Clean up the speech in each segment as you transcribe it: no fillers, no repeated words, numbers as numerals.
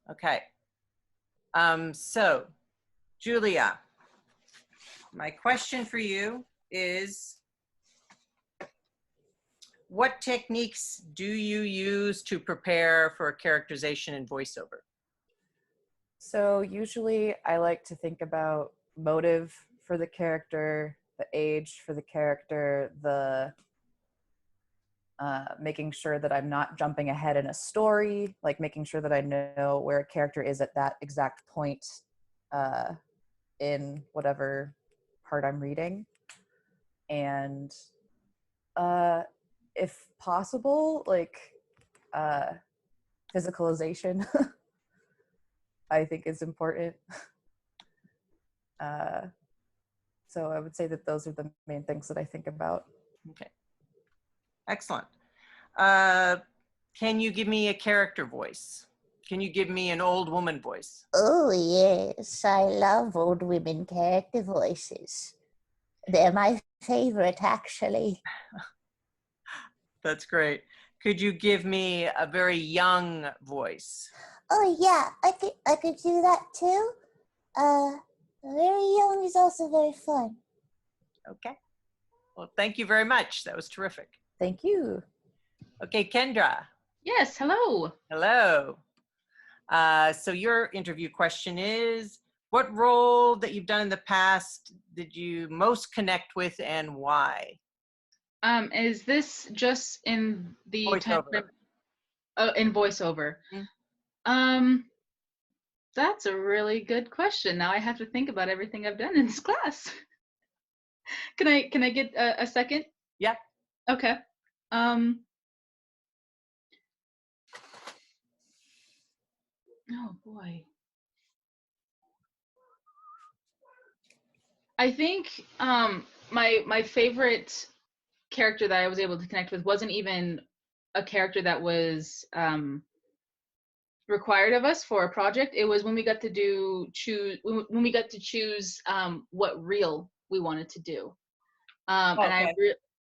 Okay. So, Julia, my question for you is, what techniques do you use to prepare for a characterization in voiceover? So usually I like to think about motive for the character, the age for the character, the making sure that I'm not jumping ahead in a story, like making sure that I know where a character is at that exact point in whatever part I'm reading. And if possible, like physicalization, I think is important. So I would say that those are the main things that I think about. Okay. Excellent. Can you give me a character voice? Can you give me an old woman voice? Oh, yes. I love old women character voices. They're my favorite, actually. That's great. Could you give me a very young voice? Oh, yeah. I could do that, too. Very young is also very fun. Okay. Well, thank you very much. That was terrific. Thank you. Okay, Kendra. Yes, hello. Hello. So your interview question is, what role that you've done in the past did you most connect with and why? Is this just in the Voiceover. in voiceover? Mm-hmm. That's a really good question. Now I have to think about everything I've done in this class. Can I get a second? Yeah. Okay. Oh boy. I think my favorite character that I was able to connect with wasn't even a character that was required of us for a project. It was when we got to choose what reel we wanted to do. Okay. And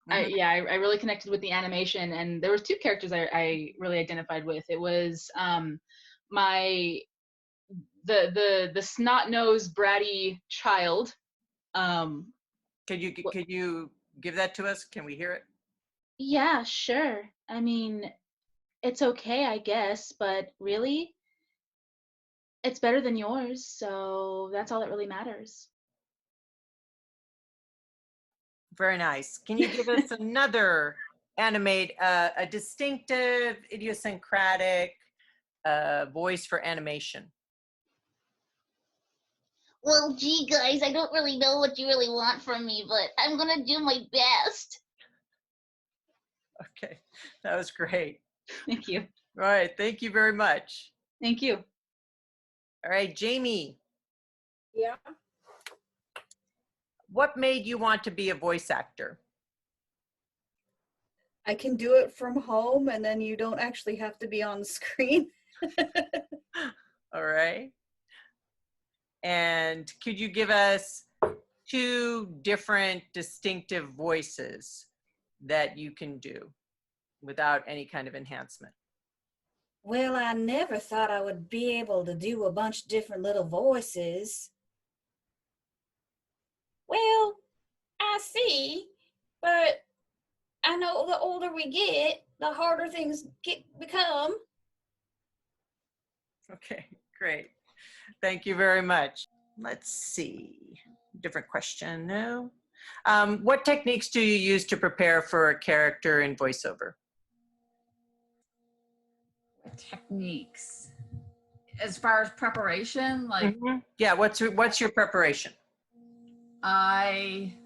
I really connected with the animation, and there was two characters I really identified with. It was the snot-nosed bratty child. Could you give that to us? Can we hear it? Yeah, sure. I mean, it's okay, I guess, but really, it's better than yours, so that's all that really matters. Very nice. Can you give us another a distinctive, idiosyncratic voice for animation? Well, gee, guys, I don't really know what you really want from me, but I'm gonna do my best. Okay, that was great. Thank you. All right, thank you very much. Thank you. All right, Jamie. Yeah. What made you want to be a voice actor? I can do it from home, and then you don't actually have to be on the screen. All right. And could you give us two different distinctive voices that you can do without any kind of enhancement? Well, I never thought I would be able to do a bunch of different little voices. Well, I see, but I know the older we get, the harder things become. Okay, great. Thank you very much. Let's see. Different question, no? What techniques do you use to prepare for a character in voiceover? Techniques. As far as preparation, like Yeah, what's your preparation? I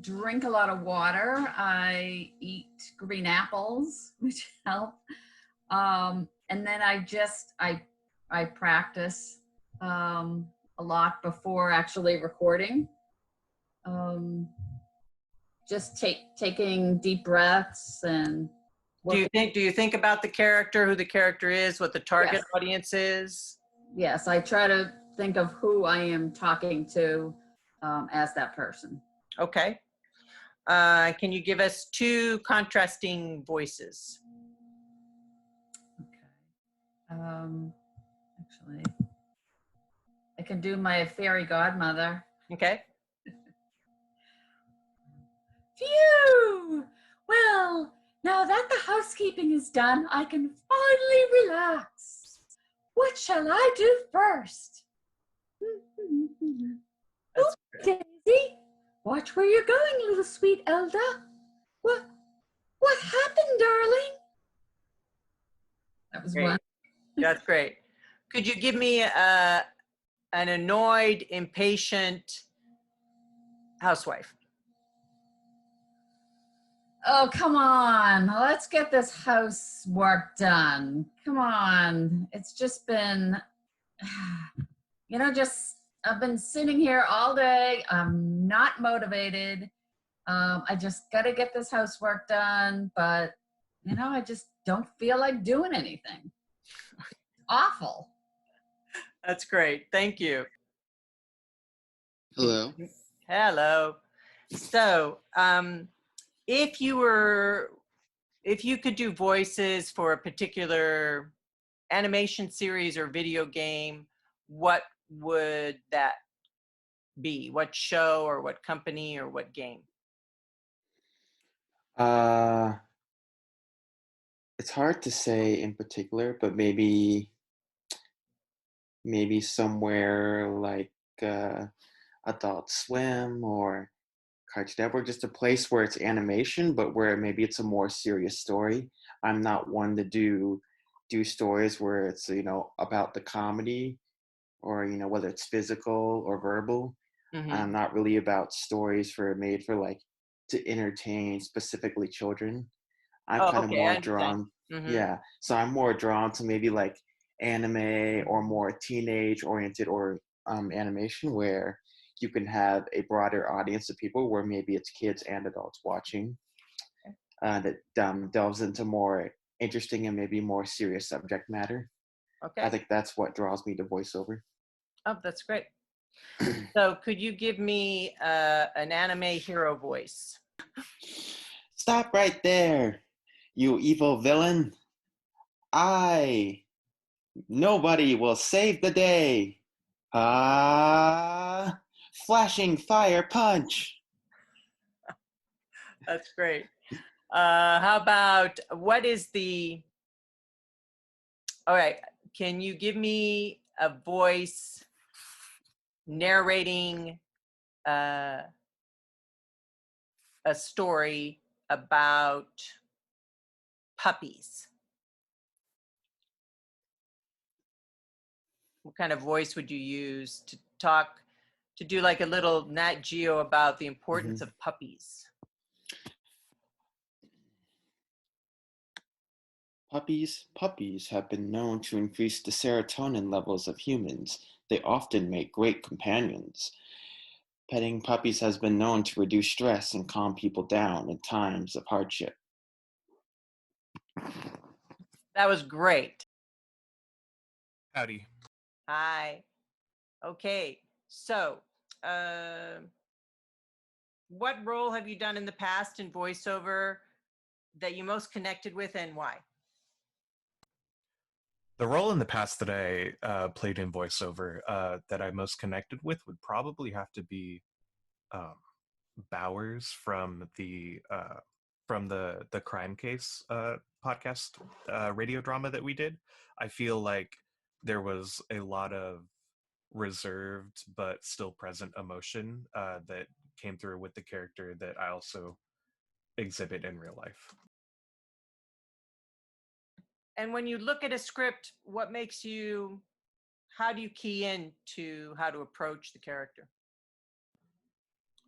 drink a lot of water. I eat green apples, which help. And then I practice a lot before actually recording. Just taking deep breaths and. Do you think about the character, who the character is, what the target audience is? Yes, I try to think of who I am talking to as that person. Okay. Can you give us two contrasting voices? Okay. actually. I can do my fairy godmother. Okay. Phew! Well, now that the housekeeping is done, I can finally relax. What shall I do first? That's Daisy, watch where you're going, little sweet Elda. What happened, darling? That was great. one. That's great. Could you give me an annoyed, impatient housewife? Oh, come on. Let's get this housework done. Come on. It's just been, I've been sitting here all day. I'm not motivated. I just got to get this housework done, but, I just don't feel like doing anything. Awful. That's great. Thank you. Hello. Hello. So, if you could do voices for a particular animation series or video game, what would that be? What show or what company or what game? It's hard to say in particular, but maybe somewhere like Adult Swim or Cartoon Network, just a place where it's animation, but where maybe it's a more serious story. I'm not one to do stories where it's about the comedy or whether it's physical or verbal. I'm not really about stories made for like to entertain specifically children. I'm Oh, kind of okay, I more understand. drawn, Mm-hmm. yeah. So I'm more drawn to maybe like anime or more teenage oriented or animation where you can have a broader audience of people where maybe it's kids and adults watching that delves into more interesting and maybe more serious subject matter. Okay. I think that's what draws me to voiceover. Oh, that's great. So could you give me an anime hero voice? Stop right there, you evil villain. Nobody will save the day. Flashing fire punch. That's great. How about all right, can you give me a voice narrating a story about puppies? What kind of voice would you use to do like a little Nat Geo about the importance of puppies? Puppies have been known to increase the serotonin levels of humans. They often make great companions. Petting puppies has been known to reduce stress and calm people down in times of hardship. That was great. Howdy. Hi. Okay. So, what role have you done in the past in voiceover that you most connected with, and why? The role in the past that I played in voiceover that I most connected with would probably have to be Bowers from the Crime Case podcast radio drama that we did. I feel like there was a lot of reserved but still present emotion that came through with the character that I also exhibit in real life. And when you look at a script, how do you key in to how to approach the character?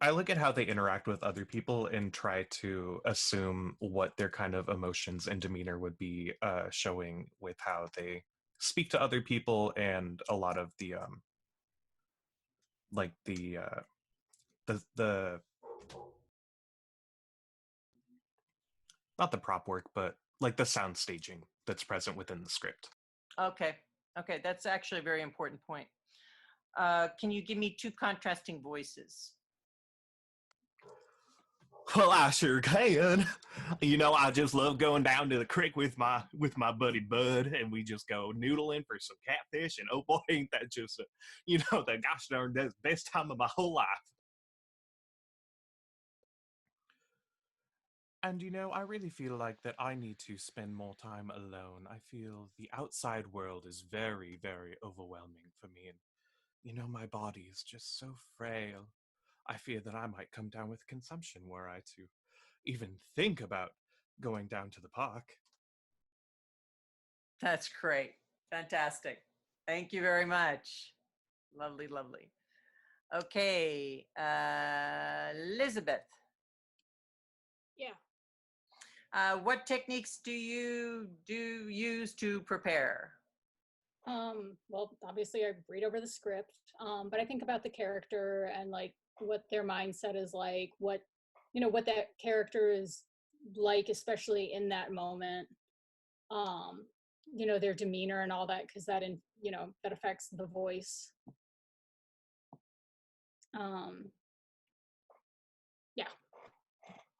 I look at how they interact with other people and try to assume what their kind of emotions and demeanor would be showing with how they speak to other people, and a lot of the the not the prop work, but like the sound staging that's present within the script. Okay. That's actually a very important point. Can you give me two contrasting voices? Well, I sure can. You know, I just love going down to the creek with my buddy Bud, and we just go noodling for some catfish. And oh boy, ain't that just the gosh darn that's the best time of my whole life. And I really feel like that I need to spend more time alone. I feel the outside world is very, very overwhelming for me, and my body is just so frail. I fear that I might come down with consumption were I to even think about going down to the park. That's great. Fantastic. Thank you very much. Lovely, lovely. Okay, Elizabeth. Yeah. What techniques do you use to prepare? Well, obviously I read over the script, but I think about the character and like what their mindset is like, what that character is like, especially in that moment. Their demeanor and all that, because that that affects the voice. Yeah.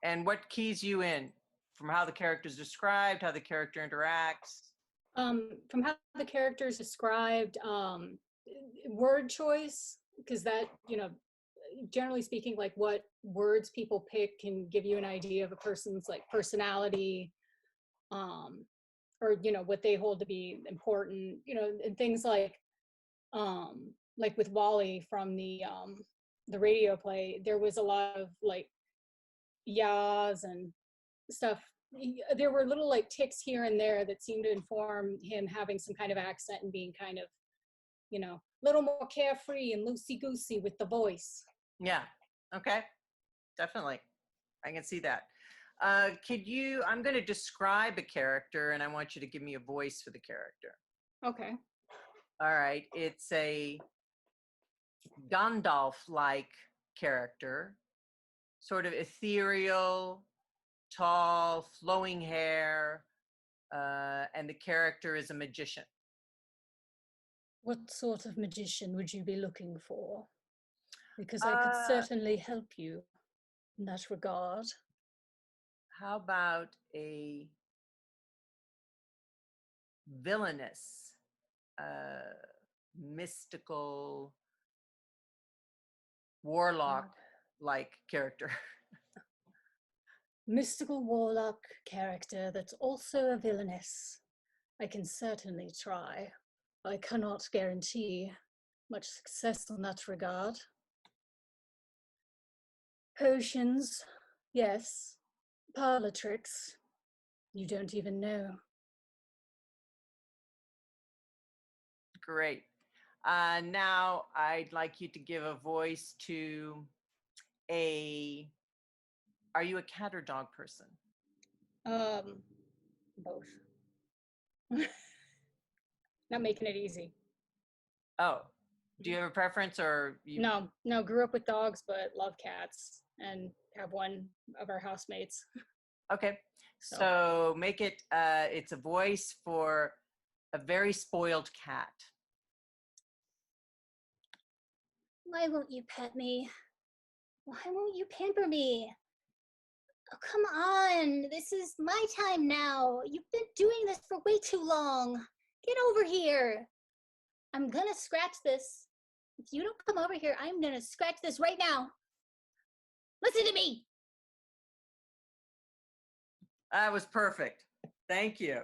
And what keys you in from how the character is described, how the character interacts? From how the character is described, word choice, because that, generally speaking, like what words people pick can give you an idea of a person's like personality, or what they hold to be important, and things like with Wally from the radio play, there was a lot of like yas and stuff. There were little like ticks here and there that seemed to inform him having some kind of accent and being kind of, a little more carefree and loosey-goosey with the voice. Yeah. Okay. Definitely. I can see that. I'm going to describe a character and I want you to give me a voice for the character. Okay. All right. It's a Gandalf-like character, sort of ethereal, tall, flowing hair, and the character is a magician. What sort of magician would you be looking for? Because I could certainly help you in that regard. How about a villainous, mystical, warlock-like character? Mystical warlock character that's also a villainess. I can certainly try. I cannot guarantee much success in that regard. Potions, yes. Parlor tricks, you don't even know. Great. Now I'd like you to give a voice to are you a cat or dog person? Both. Not making it easy. Oh, do you have a preference or you? No, grew up with dogs, but love cats and have one of our housemates. Okay, so make it, it's a voice for a very spoiled cat. Why won't you pet me? Why won't you pamper me? Oh, come on. This is my time now. You've been doing this for way too long. Get over here. I'm gonna scratch this. If you don't come over here, I'm gonna scratch this right now. Listen to me. That was perfect. Thank you.